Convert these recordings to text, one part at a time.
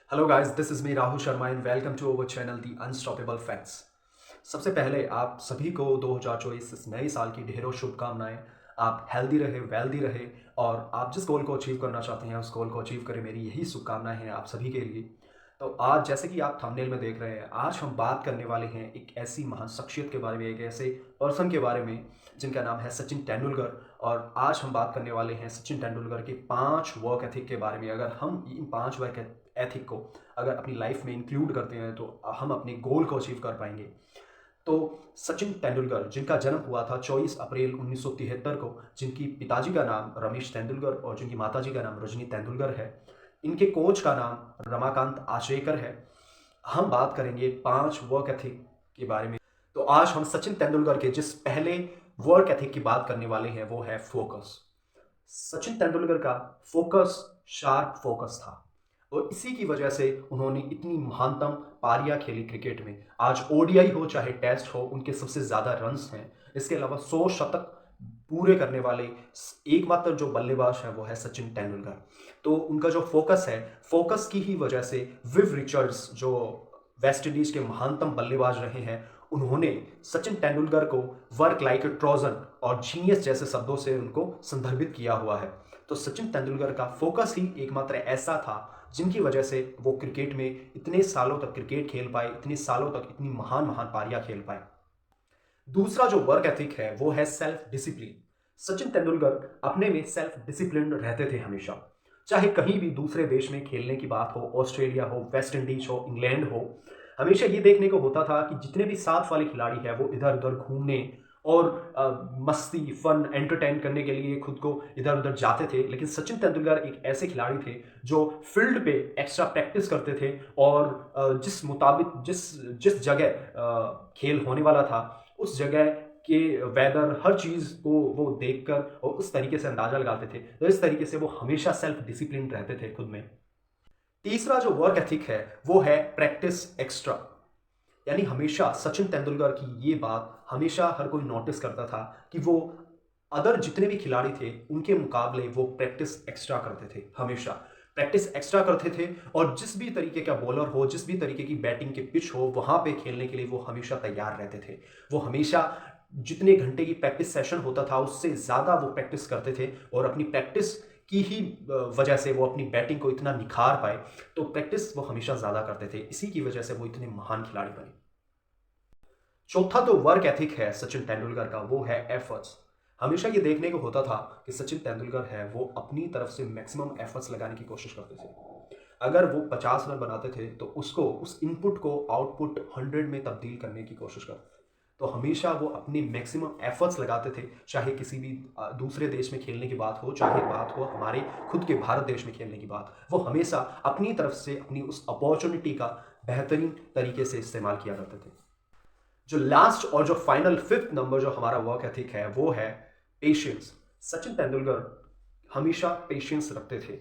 Hello guys, this is me Rahul Sharma and welcome to our channel the unstoppable facts. सबसे पहले आप सभी को 2024 इस नए साल की ढेरों शुभकामनाएं। आप हेल्दी रहे, वेल्दी रहे और आप जिस गोल को अचीव करना चाहते हैं उस गोल को अचीव करें। मेरी यही शुभकामनाएं हैं आप सभी के लिए। तो आज जैसे कि आप थंबनेल में देख रहे हैं, आज हम बात करने वाले हैं एक ऐसी महान शख्सियत के बारे में, एक ऐसे पर्सन के बारे में जिनका नाम है सचिन तेंदुलकर। और आज हम बात करने वाले हैं सचिन तेंदुलकर के 5 वर्क एथिक के बारे में। अगर हम इन 5 वर्क एथिक को अगर अपनी लाइफ में इंक्लूड करते हैं तो हम अपने गोल को अचीव कर पाएंगे। तो सचिन तेंदुलकर, जिनका जन्म हुआ था 24 अप्रैल 1973 को, जिनकी पिताजी का नाम रमेश तेंदुलकर और जिनकी माताजी का नाम रजनी तेंदुलकर है, इनके कोच का नाम रमाकांत आचरेकर है। हम बात करेंगे 5 वर्क एथिक के बारे में। तो आज हम सचिन तेंदुलकर के जिस पहले वर्क एथिक की बात करने वाले हैं वो है फोकस। सचिन तेंदुलकर का फोकस शार्प फोकस था और इसी की वजह से उन्होंने इतनी महानतम पारियां खेली क्रिकेट में। आज ओडीआई हो चाहे टेस्ट हो, उनके सबसे ज़्यादा रन्स हैं। इसके अलावा 100 शतक पूरे करने वाले एकमात्र जो बल्लेबाज है वो है सचिन तेंदुलकर। तो उनका जो फोकस है, फोकस की ही वजह से विव रिचर्ड्स, जो वेस्ट इंडीज के महानतम बल्लेबाज रहे हैं, उन्होंने सचिन तेंदुलकर को वर्क लाइक ए ट्रोजन और जीनियस जैसे शब्दों से उनको संदर्भित किया हुआ है। तो सचिन तेंदुलकर का फोकस ही एकमात्र ऐसा था जिनकी वजह से वो क्रिकेट में इतने सालों तक क्रिकेट खेल पाए, इतने सालों तक इतनी महान महान पारियां खेल पाए। दूसरा जो वर्क एथिक है वो है सेल्फ डिसिप्लिन। सचिन तेंदुलकर अपने में सेल्फ डिसिप्लिन रहते थे हमेशा। चाहे कहीं भी दूसरे देश में खेलने की बात हो, ऑस्ट्रेलिया हो, वेस्ट इंडीज हो, इंग्लैंड हो, हमेशा ये देखने को होता था कि जितने भी साथ वाले खिलाड़ी हैं वो इधर उधर घूमने और मस्ती, फन, एंटरटेन करने के लिए खुद को इधर उधर जाते थे। लेकिन सचिन तेंदुलकर एक ऐसे खिलाड़ी थे जो फील्ड पे एक्स्ट्रा प्रैक्टिस करते थे और जिस मुताबिक जिस जिस जगह खेल होने वाला था उस जगह के वेदर, हर चीज़ को वो देखकर और उस तरीके से अंदाजा लगाते थे। तो इस तरीके से वो हमेशा सेल्फ डिसिप्लिन रहते थे खुद में। तीसरा जो वर्क एथिक है वो है प्रैक्टिस एक्स्ट्रा। यानी हमेशा सचिन तेंदुलकर की ये बात हमेशा हर कोई नोटिस करता था कि वो अदर जितने भी खिलाड़ी थे उनके मुकाबले वो प्रैक्टिस एक्स्ट्रा करते थे। हमेशा प्रैक्टिस एक्स्ट्रा करते थे और जिस भी तरीके का बॉलर हो, जिस भी तरीके की बैटिंग के पिच हो, वहां पे खेलने के लिए वो हमेशा तैयार रहते थे। वो हमेशा जितने घंटे की प्रैक्टिस सेशन होता था उससे ज़्यादा वो प्रैक्टिस करते थे और अपनी प्रैक्टिस की ही वजह से वो अपनी बैटिंग को इतना निखार पाए। तो प्रैक्टिस वो हमेशा ज़्यादा करते थे, इसी की वजह से वो इतने महान खिलाड़ी बने। चौथा तो वर्क एथिक है सचिन तेंदुलकर का, वो है एफर्ट्स। हमेशा ये देखने को होता था कि सचिन तेंदुलकर है वो अपनी तरफ से मैक्सिमम एफर्ट्स लगाने की कोशिश करते थे। अगर वो 50 रन बनाते थे तो उसको, उस इनपुट को आउटपुट 100 में तब्दील करने की कोशिश करते थे। तो हमेशा वो अपनी मैक्सिमम एफर्ट्स लगाते थे, चाहे किसी भी दूसरे देश में खेलने की बात हो, चाहे बात हो हमारे खुद के भारत देश में खेलने की बात, वो हमेशा अपनी तरफ से अपनी उस अपॉर्चुनिटी का बेहतरीन तरीके से इस्तेमाल किया करते थे। जो लास्ट और जो फाइनल फिफ्थ नंबर जो हमारा वर्क एथिक है वो है पेशेंस। सचिन तेंदुलकर हमेशा पेशेंस रखते थे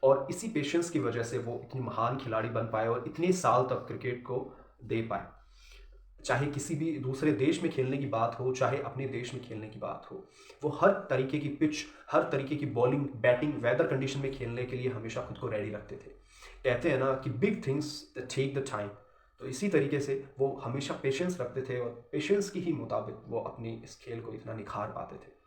और इसी पेशेंस की वजह से वो इतनी महान खिलाड़ी बन पाए और इतने साल तक क्रिकेट को दे पाए। चाहे किसी भी दूसरे देश में खेलने की बात हो, चाहे अपने देश में खेलने की बात हो, वो हर तरीके की पिच, हर तरीके की बॉलिंग, बैटिंग, वेदर कंडीशन में खेलने के लिए हमेशा खुद को रेडी रखते थे। कहते हैं ना कि big things take the time. तो इसी तरीके से वो हमेशा पेशेंस रखते थे और पेशेंस की ही मुताबिक वो अपनी इस खेल को इतना निखार पाते थे।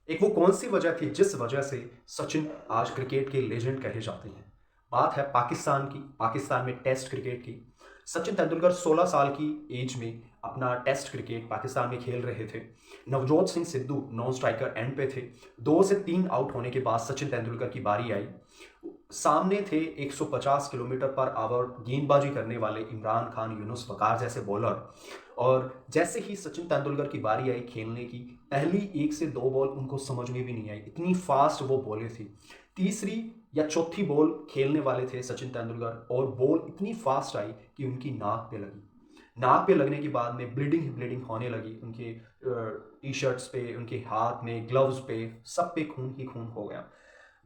एक वो कौन सी वजह थी जिस वजह से सचिन आज क्रिकेट के लेजेंड कहे जाते हैं? बात है पाकिस्तान की, पाकिस्तान में टेस्ट क्रिकेट की। सचिन तेंदुलकर 16 साल की एज में अपना टेस्ट क्रिकेट पाकिस्तान में खेल रहे थे। Navjot Singh Sidhu non striker end पे थे। 2 से 3 आउट होने के बाद सचिन तेंदुलकर की बारी आई। सामने थे 150 किलोमीटर पर आवर गेंदबाजी करने वाले इमरान खान, यूनुस वकार जैसे बॉलर। और जैसे ही सचिन तेंदुलकर की बारी आई खेलने की, पहली 1 से 2 बॉल उनको समझ में भी नहीं आई, इतनी फास्ट वो बॉलें थी। तीसरी या चौथी बॉल खेलने वाले थे सचिन तेंदुलकर और बॉल इतनी फास्ट आई कि उनकी नाक पे लगी। नाक पे लगने के बाद में ब्लीडिंग ही ब्लीडिंग होने लगी। उनके टी शर्ट्स पे, उनके हाथ में, ग्लव्स पे, सब पे खून ही खून हो गया।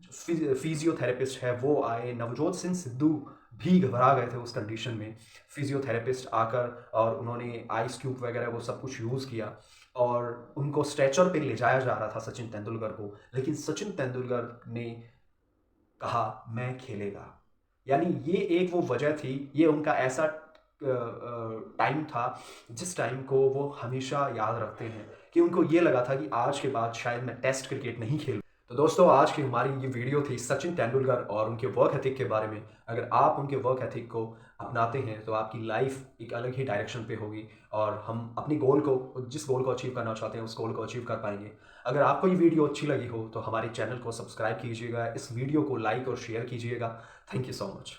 जो फिजियोथेरेपिस्ट है वो आए, नवजोत सिंह सिद्धू भी घबरा गए थे उस कंडीशन में। फिजियोथेरेपिस्ट आकर और उन्होंने आइस क्यूब वगैरह वो सब कुछ यूज़ किया और उनको स्ट्रेचर पे ले जाया जा रहा था सचिन तेंदुलकर को। लेकिन सचिन तेंदुलकर ने कहा मैं खेलेगा। यानी ये एक वो वजह थी, ये उनका ऐसा टाइम था जिस टाइम को वो हमेशा याद रखते हैं कि उनको ये लगा था कि आज के बाद शायद मैं टेस्ट क्रिकेट नहीं खेलूं। तो दोस्तों, आज की हमारी ये वीडियो थी सचिन तेंदुलकर और उनके वर्क एथिक के बारे में। अगर आप उनके वर्क एथिक को अपनाते हैं तो आपकी लाइफ एक अलग ही डायरेक्शन पे होगी और हम अपनी गोल को, जिस गोल को अचीव करना चाहते हैं, उस गोल को अचीव कर पाएंगे। अगर आपको ये वीडियो अच्छी लगी हो तो हमारे चैनल को सब्सक्राइब कीजिएगा, इस वीडियो को लाइक और शेयर कीजिएगा। Thank you so much.